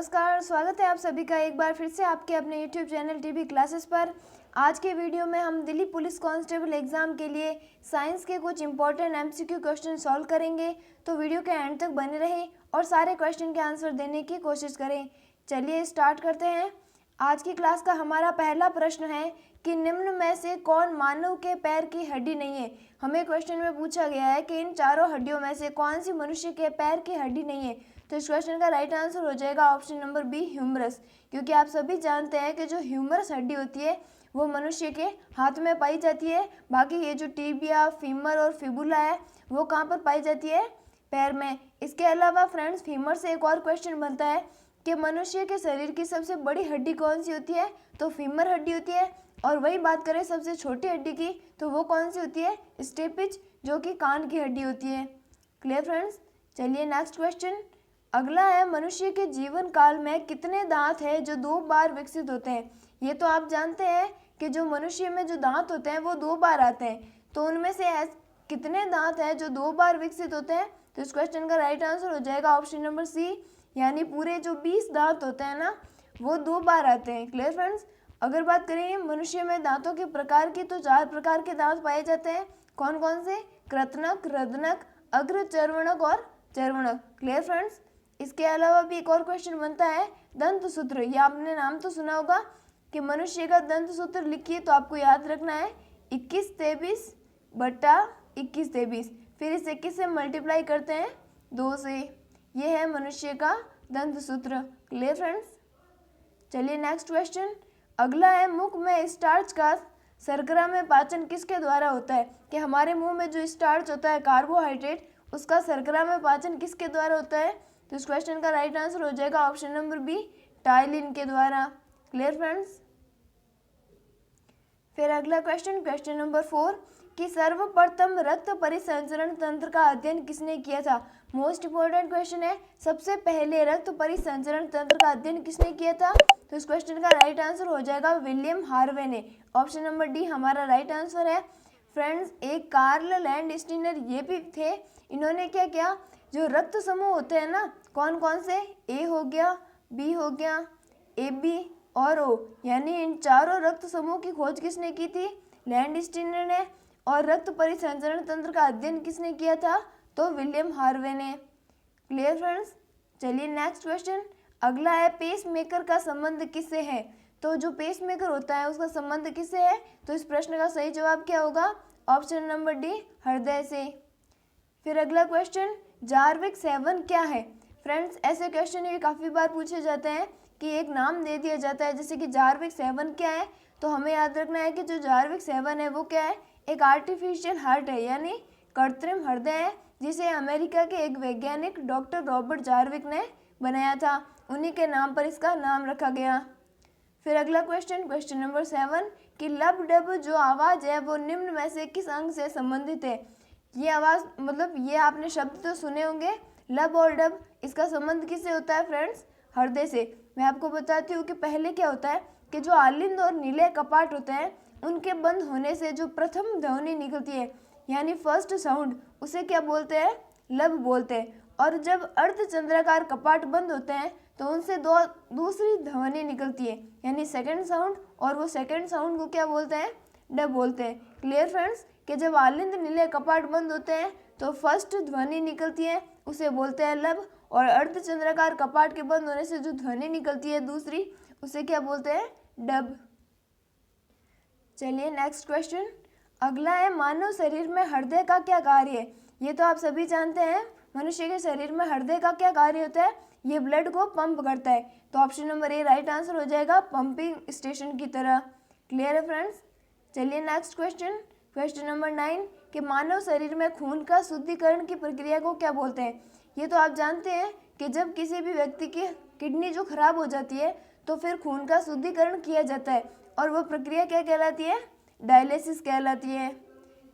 नमस्कार, स्वागत है आप सभी का एक बार फिर से आपके अपने YouTube चैनल टीवी क्लासेस पर। आज के वीडियो में हम दिल्ली पुलिस कांस्टेबल एग्ज़ाम के लिए साइंस के कुछ इंपॉर्टेंट MCQ क्वेश्चन सॉल्व करेंगे। तो वीडियो के एंड तक बने रहें और सारे क्वेश्चन के आंसर देने की कोशिश करें। चलिए स्टार्ट करते हैं। आज की क्लास का हमारा पहला प्रश्न है कि निम्न में से कौन मानव के पैर की हड्डी नहीं है। हमें क्वेश्चन में पूछा गया है कि इन चारों हड्डियों में से कौन सी मनुष्य के पैर की हड्डी नहीं है। तो इस क्वेश्चन का राइट आंसर हो जाएगा ऑप्शन नंबर बी, ह्यूमरस। क्योंकि आप सभी जानते हैं कि जो ह्यूमरस हड्डी होती है वो मनुष्य के हाथ में पाई जाती है। बाकी ये जो टिबिया, फीमर और फिबुला है वो कहाँ पर पाई जाती है? पैर में। इसके अलावा फ्रेंड्स, फीमर से एक और क्वेश्चन बनता है कि मनुष्य के शरीर की सबसे बड़ी हड्डी कौन सी होती है? तो फीमर हड्डी होती है। और वही बात करें सबसे छोटी हड्डी की, तो वो कौन सी होती है? स्टेपिज, जो कि कान की हड्डी होती है। Clear friends? चलिए नेक्स्ट क्वेश्चन। अगला है, मनुष्य के जीवन काल में कितने दांत हैं जो 2 बार विकसित होते हैं? ये तो आप जानते हैं कि जो मनुष्य में जो दांत होते हैं वो 2 बार आते हैं। तो उनमें से कितने दांत हैं जो 2 बार विकसित होते हैं? तो इस क्वेश्चन का राइट आंसर हो जाएगा ऑप्शन नंबर सी, यानी पूरे जो 20 दांत होते हैं ना वो 2 बार आते हैं। Clear friends? अगर बात करें मनुष्य में दांतों के प्रकार की, तो 4 प्रकार के दांत पाए जाते हैं। कौन कौन से? कृंतक, रदनक, अग्र चर्वणक और चर्वणक। Clear friends? इसके अलावा भी एक और क्वेश्चन बनता है दंत सूत्र। ये आपने नाम तो सुना होगा कि मनुष्य का दंत सूत्र लिखिए, तो आपको याद रखना है 21-23/21-23। फिर इस 21 से मल्टीप्लाई करते हैं 2 से। ये है मनुष्य का दंत सूत्र। Clear friends? चलिए नेक्स्ट क्वेश्चन। अगला है, मुख में स्टार्च का शर्करा में पाचन किसके द्वारा होता है? कि हमारे मुंह में जो स्टार्च होता है, कार्बोहाइड्रेट, उसका शर्करा में पाचन किसके द्वारा होता है? तो इस क्वेश्चन का राइट आंसर हो जाएगा ऑप्शन नंबर बी, टाइलिन के द्वारा। Clear friends? फिर अगला क्वेश्चन, क्वेश्चन नंबर 4, कि सर्वप्रथम रक्त परिसंचरण तंत्र का अध्ययन किसने किया था? मोस्ट इंपॉर्टेंट क्वेश्चन है। सबसे पहले रक्त परिसंचरण तंत्र का अध्ययन किसने किया था? तो इस क्वेश्चन का राइट आंसर हो जाएगा विलियम हार्वे ने। ऑप्शन नंबर डी हमारा राइट आंसर है। फ्रेंड्स, एक कार्ल लैंडस्टीनर ये भी थे। इन्होंने क्या किया, जो रक्त समूह होते हैं ना, कौन कौन से? ए हो गया, बी हो गया, ए बी और ओ, यानी इन चारों रक्त समूह की खोज किसने की थी? लैंडस्टीनर ने। और रक्त परिसंचरण तंत्र का अध्ययन किसने किया था? तो विलियम हार्वे ने। Clear friends? चलिए नेक्स्ट क्वेश्चन। अगला है, पेस मेकर का संबंध किससे है? तो जो पेस मेकर होता है उसका संबंध किससे है? तो इस प्रश्न का सही जवाब क्या होगा? ऑप्शन नंबर डी, हृदय से। फिर अगला क्वेश्चन, जार्विक 7 क्या है? फ्रेंड्स, ऐसे क्वेश्चन भी काफ़ी बार पूछे जाते हैं कि एक नाम दे दिया जाता है, जैसे कि जार्विक 7 क्या है? तो हमें याद रखना है कि जो जार्विक 7 है वो क्या है? एक आर्टिफिशियल हार्ट है, यानी कृत्रिम हृदय है, जिसे अमेरिका के एक वैज्ञानिक डॉक्टर रॉबर्ट जार्विक ने बनाया था। उन्हीं के नाम पर इसका नाम रखा गया। फिर अगला क्वेश्चन, क्वेश्चन नंबर 7, कि लब डब जो आवाज़ है वो निम्न में से किस अंग से संबंधित है? ये आवाज़, मतलब ये आपने शब्द तो सुने होंगे, लब और डब, इसका संबंध किससे होता है फ्रेंड्स? हृदय से। मैं आपको बताती हूँ कि पहले क्या होता है कि जो आलिंद और नीले कपाट होते हैं उनके बंद होने से जो प्रथम ध्वनि निकलती है, यानी फर्स्ट साउंड, उसे क्या बोलते हैं? लब बोलते हैं। और जब अर्धचंद्राकार कपाट बंद होते हैं तो उनसे दूसरी ध्वनि निकलती है, यानी सेकंड साउंड, और वो सेकंड साउंड को क्या बोलते हैं? डब बोलते हैं। Clear friends? कि जब आलिंद नीले कपाट बंद होते हैं तो फर्स्ट ध्वनि निकलती है, उसे बोलते हैं लब, और अर्धचंद्राकार कपाट के बंद होने से जो ध्वनि निकलती है दूसरी, उसे क्या बोलते हैं? डब। चलिए नेक्स्ट क्वेश्चन। अगला है, मानव शरीर में हृदय का क्या कार्य है? ये तो आप सभी जानते हैं, मनुष्य के शरीर में हृदय का क्या कार्य होता है? ये ब्लड को पंप करता है। तो option number A right answer हो जाएगा, पंपिंग स्टेशन की तरह। क्लियर है फ्रेंड्स? चलिए नेक्स्ट क्वेश्चन, क्वेश्चन नंबर 9, कि मानव शरीर में खून का शुद्धिकरण की प्रक्रिया को क्या बोलते हैं? ये तो आप जानते हैं कि जब किसी भी व्यक्ति की किडनी जो खराब हो जाती है तो फिर खून का शुद्धिकरण किया जाता है, और वह प्रक्रिया क्या कहलाती है? डायलिसिस कहलाती है।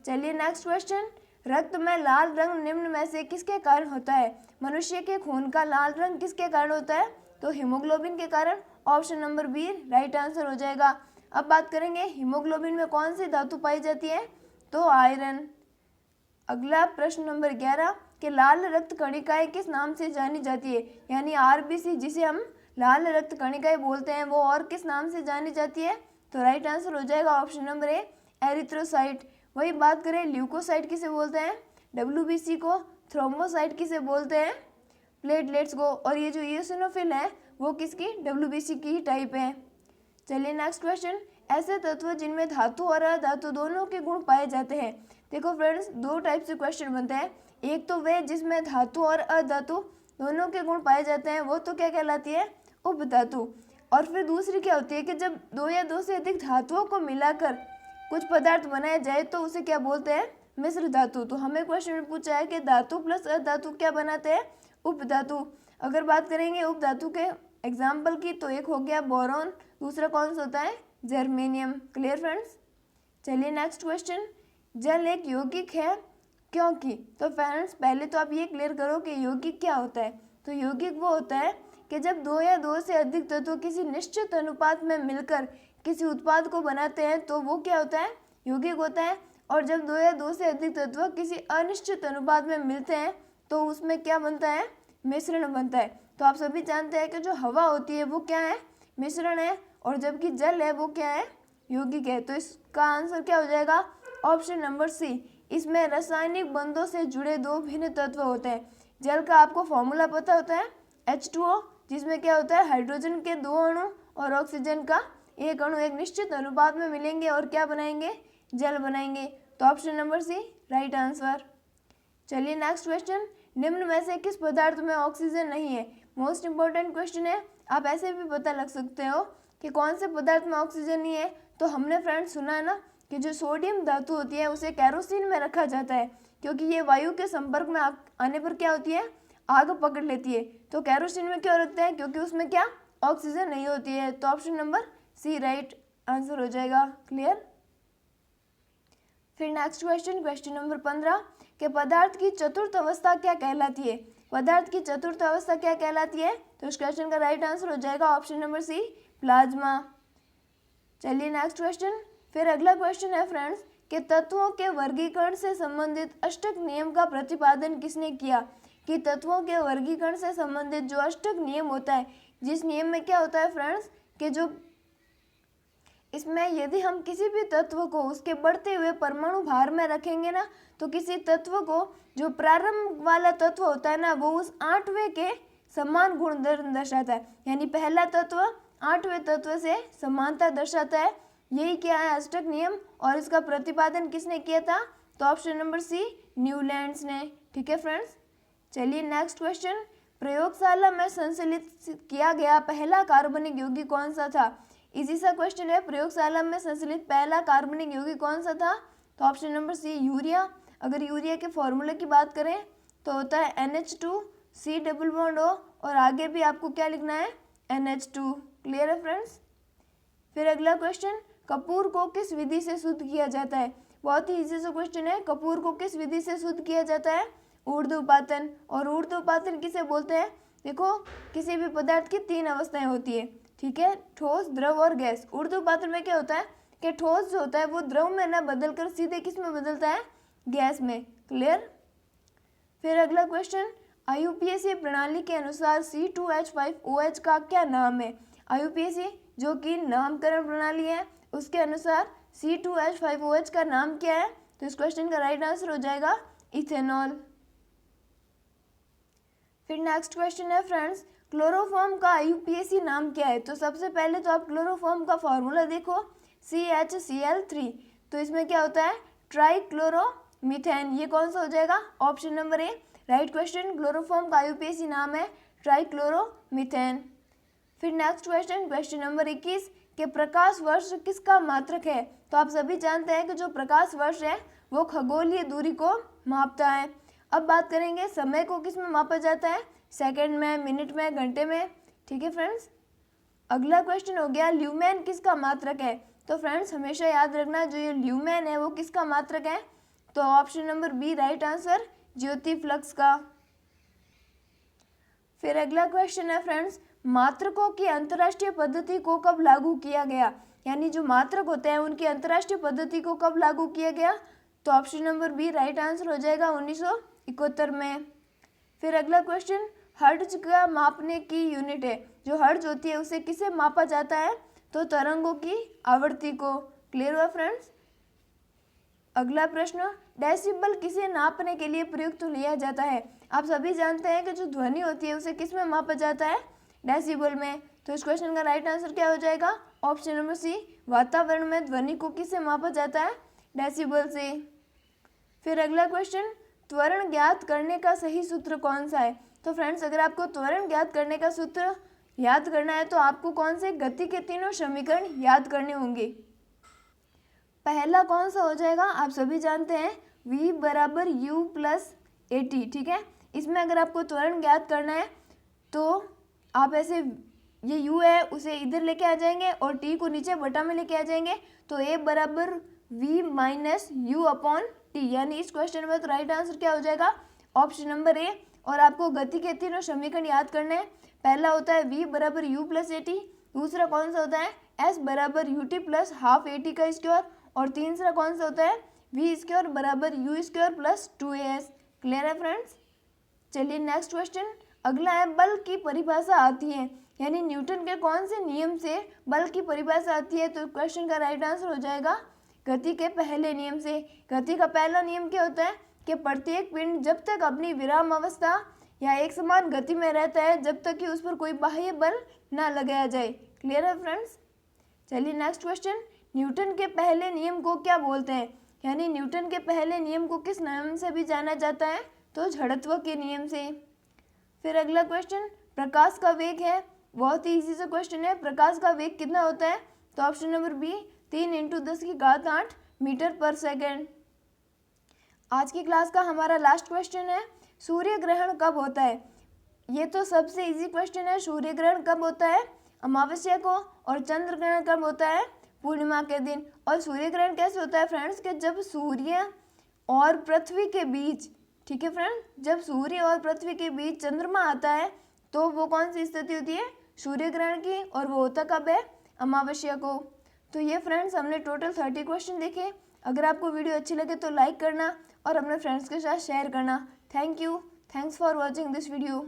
चलिए नेक्स्ट क्वेश्चन, रक्त में लाल रंग निम्न में से किसके कारण होता है? मनुष्य के खून का लाल रंग किसके कारण होता है? तो हीमोग्लोबिन के कारण। Option number B right answer हो जाएगा। अब बात करेंगे हीमोग्लोबिन में कौन सी धातु पाई जाती है? तो आयरन। अगला प्रश्न नंबर 11, कि लाल रक्त कणिकाएं किस नाम से जानी जाती है? यानी आरबीसी, जिसे हम लाल रक्त कणिकाएं बोलते हैं वो और किस नाम से जानी जाती है? तो राइट आंसर हो जाएगा ऑप्शन नंबर ए, एरिथ्रोसाइट। वही बात करें ल्यूकोसाइट किसे बोलते हैं? WBC को। थ्रोम्बोसाइट किसे बोलते हैं? प्लेटलेट्स को। और ये जो इओसिनोफिल है वो किसकी? WBC की ही टाइप है। चलिए नेक्स्ट क्वेश्चन, ऐसे तत्व जिनमें धातु और अधातु दोनों के गुण पाए जाते हैं। देखो फ्रेंड्स, दो टाइप से क्वेश्चन बनते हैं। एक तो वे जिसमें धातु और अधातु दोनों के गुण पाए जाते हैं, वो तो क्या कहलाती है? उपधातु। और फिर दूसरी क्या होती है कि जब दो या दो से अधिक धातुओं को मिलाकर कुछ पदार्थ बनाया जाए तो उसे क्या बोलते हैं? मिश्र धातु। तो हमें क्वेश्चन में पूछा है कि धातु प्लस अधातु क्या बनाते हैं? उपधातु। अगर बात करेंगे उपधातु के एग्जाम्पल की तो एक हो गया बोरॉन, दूसरा कौन सा होता है? जर्मेनियम। Clear friends? चलिए नेक्स्ट क्वेश्चन, जल एक यौगिक है क्योंकि। तो फ्रेंड्स पहले तो आप ये क्लियर करो कि यौगिक क्या होता है। तो यौगिक वो होता है कि जब दो या दो से अधिक तत्व किसी निश्चित अनुपात में मिलकर किसी उत्पाद को बनाते हैं तो वो क्या होता है? यौगिक होता है। और जब दो या दो से अधिक तत्व किसी अनिश्चित अनुपात में मिलते हैं तो उसमें क्या बनता है? मिश्रण बनता है। तो आप सभी जानते हैं कि जो हवा होती है वो क्या है? मिश्रण है। और जबकि जल है वो क्या है? यौगिक है। तो इसका आंसर क्या हो जाएगा? Option number C. इसमें रासायनिक बंधों से जुड़े दो भिन्न तत्व होते हैं। जल का आपको फॉर्मूला पता होता है H2O, जिसमें क्या होता है? हाइड्रोजन के दो अणु और ऑक्सीजन का एक अणु एक निश्चित अनुपात में मिलेंगे और क्या बनाएंगे? जल बनाएंगे। तो option number C right answer. चलिए नेक्स्ट क्वेश्चन, निम्न में से किस पदार्थ में ऑक्सीजन नहीं है? मोस्ट इंपॉर्टेंट क्वेश्चन है। आप ऐसे भी पता लग सकते हो कि कौन से पदार्थ में ऑक्सीजन नहीं है। तो हमने फ्रेंड्स सुना है ना कि जो सोडियम धातु होती है उसे कैरोसिन में रखा जाता है क्योंकि ये वायु के संपर्क में आने पर क्या होती है? आग पकड़ लेती है। तो कैरोसिन में क्यों रखते हैं? क्योंकि उसमें क्या? ऑक्सीजन नहीं होती है। तो option number C right answer हो जाएगा। क्लियर? फिर नेक्स्ट क्वेश्चन, क्वेश्चन नंबर 15 कि पदार्थ की चतुर्थ अवस्था क्या कहलाती है? पदार्थ की चतुर्थ अवस्था क्या कहलाती है? तो इस क्वेश्चन का राइट आंसर हो जाएगा ऑप्शन नंबर सी, प्लाज्मा। चलिए नेक्स्ट क्वेश्चन, फिर अगला क्वेश्चन है फ्रेंड्स कि तत्वों के वर्गीकरण से संबंधित अष्टक नियम का प्रतिपादन किसने किया? कि तत्वों के वर्गीकरण से संबंधित जो अष्टक नियम होता है, जिस नियम में क्या होता है फ्रेंड्स कि जो इसमें यदि हम किसी भी तत्व को उसके बढ़ते हुए परमाणु भार में रखेंगे ना, तो किसी तत्व को जो प्रारंभ वाला तत्व होता है ना वो उस 8वें के समान गुण दर्शाता है। यानी पहला तत्व 8वें तत्व से समानता दर्शाता है। यही क्या है? अष्टक नियम। और इसका प्रतिपादन किसने किया था? तो ऑप्शन नंबर सी, न्यूलैंड्स ने। ठीक है फ्रेंड्स? चलिए नेक्स्ट क्वेश्चन, प्रयोगशाला में संश्लेषित किया गया पहला कार्बनिक यौगिक कौन सा था? इजी सा क्वेश्चन है। प्रयोगशाला में संश्लेषित पहला कार्बनिक यौगिक कौन सा था? तो ऑप्शन नंबर सी, यूरिया। अगर यूरिया के फॉर्मूले की बात करें तो होता है NH2 C double bond O और आगे भी आपको क्या लिखना है? NH2। क्लियर है फ्रेंड्स? फिर अगला क्वेश्चन, कपूर को किस विधि से शुद्ध किया जाता है? बहुत ही इजी सा क्वेश्चन है। कपूर को किस विधि से शुद्ध किया जाता है? ऊर्ध्वपातन। और ऊर्ध्वपातन किसे बोलते हैं? देखो, किसी भी पदार्थ की 3 अवस्थाएं होती है। ठीक है, ठोस, द्रव और गैस। ऊर्ध्वपातन में क्या होता है कि ठोस जो होता है वो द्रव में ना बदलकर सीधे किस में बदलता है? गैस में। क्लियर? फिर अगला क्वेश्चन, IUPAC प्रणाली के अनुसार C2H5OH का क्या नाम है? IUPAC जो कि नामकरण प्रणाली है उसके अनुसार C2H5OH का नाम क्या है? तो इस क्वेश्चन का राइट आंसर हो जाएगा इथेनॉल। फिर नेक्स्ट क्वेश्चन है फ्रेंड्स, क्लोरोफॉर्म का IUPAC नाम क्या है? तो सबसे पहले तो आप क्लोरोफॉर्म का फॉर्मूला देखो, CHCl3। तो इसमें क्या होता है? ट्राइक्लोरोमीथेन। ये कौन सा हो जाएगा? Option number A right question. Chloroform का IUPAC नाम है ट्राइक्लोरोमीथेन। फिर नेक्स्ट क्वेश्चन, क्वेश्चन नंबर 21 कि प्रकाश वर्ष किसका मात्रक है? तो आप सभी जानते हैं कि जो प्रकाश वर्ष है वो खगोलीय दूरी को मापता है। अब बात करेंगे समय को किस में मापा जाता है? सेकंड में, मिनट में, घंटे में। ठीक है फ्रेंड्स? अगला क्वेश्चन हो गया, ल्यूमेन किसका मात्रक है? तो फ्रेंड्स हमेशा याद रखना जो ये ल्यूमेन है वो किसका मात्रक है? तो option number B right answer, ज्योति फ्लक्स का। फिर अगला क्वेश्चन है फ्रेंड्स, मात्रकों की अंतर्राष्ट्रीय पद्धति को कब लागू किया गया? यानी जो मात्रक होते हैं उनकी अंतर्राष्ट्रीय पद्धति को कब लागू किया गया? तो option number B right answer हो जाएगा 1971 में। फिर अगला क्वेश्चन, हर्ट्ज का मापने की यूनिट है। जो हर्ट्ज होती है उसे किसे मापा जाता है? तो तरंगों की आवृत्ति को। क्लियर हुआ फ्रेंड्स? अगला प्रश्न, डेसिबल किसे नापने के लिए प्रयुक्त लिया जाता है? आप सभी जानते हैं कि जो ध्वनि होती है उसे किस में मापा जाता है? डेसिबल में। तो इस क्वेश्चन का राइट आंसर क्या हो जाएगा? ऑप्शन नंबर सी, वातावरण में ध्वनि को किससे मापा जाता है? डेसिबल से। फिर अगला क्वेश्चन, त्वरण ज्ञात करने का सही सूत्र कौन सा है? तो फ्रेंड्स, अगर आपको त्वरण ज्ञात करने का सूत्र याद करना है तो आपको कौन से गति के तीनों समीकरण याद करने होंगे। पहला कौन सा हो जाएगा? आप सभी जानते हैं v बराबर u प्लस ए टी। ठीक है, इसमें अगर आपको त्वरण ज्ञात करना है तो आप ऐसे, ये u है उसे इधर लेके आ जाएंगे और t को नीचे बटा में लेके आ जाएंगे। तो a बराबर v minus you upon T, यानी इस क्वेश्चन में तो राइट आंसर क्या हो जाएगा? Option number A. और आपको गति के तीनों समीकरण याद करने हैं। पहला होता है v बराबर यू प्लस ए टी, दूसरा कौन सा होता है? s बराबर U T plus half A T का स्क्वायर, और तीसरा कौन सा होता है? वी स्क्वायर बराबर you square plus 2as। Clear है फ्रेंड्स? चलिए नेक्स्ट क्वेश्चन, अगला है बल की परिभाषा आती है, यानी न्यूटन के कौन से नियम से बल की परिभाषा आती है? तो क्वेश्चन का राइट आंसर हो जाएगा गति के पहले नियम से। गति का पहला नियम क्या होता है? कि प्रत्येक पिंड जब तक अपनी विराम अवस्था या एक समान गति में रहता है जब तक कि उस पर कोई बाह्य बल ना लगाया जाए। क्लियर है फ्रेंड्स? चलिए नेक्स्ट क्वेश्चन, न्यूटन के पहले नियम को क्या बोलते हैं? यानी न्यूटन के पहले नियम को किस नाम से भी जाना जाता है? तो जड़त्व के नियम से। फिर अगला क्वेश्चन, प्रकाश का वेग है, बहुत ही इजी सा क्वेश्चन है। प्रकाश का वेग कितना होता है? तो ऑप्शन नंबर बी, 3 × 10⁸ मीटर पर सेकेंड। आज की क्लास का हमारा लास्ट क्वेश्चन है, सूर्य ग्रहण कब होता है? ये तो सबसे इजी क्वेश्चन है। सूर्य ग्रहण कब होता है? अमावस्या को। और चंद्र ग्रहण कब होता है? पूर्णिमा के दिन। और सूर्य ग्रहण कैसे होता है फ्रेंड्स? कि जब सूर्य और पृथ्वी के बीच, ठीक है फ्रेंड, जब सूर्य और पृथ्वी के बीच चंद्रमा आता है तो वो कौन सी स्थिति होती है? सूर्य ग्रहण की। और वो होता कब है? अमावस्या को। तो ये फ्रेंड्स हमने टोटल 30 क्वेश्चन देखे। अगर आपको वीडियो अच्छी लगे तो लाइक करना और अपने फ्रेंड्स के साथ शेयर करना। Thank you, thanks for watching this video.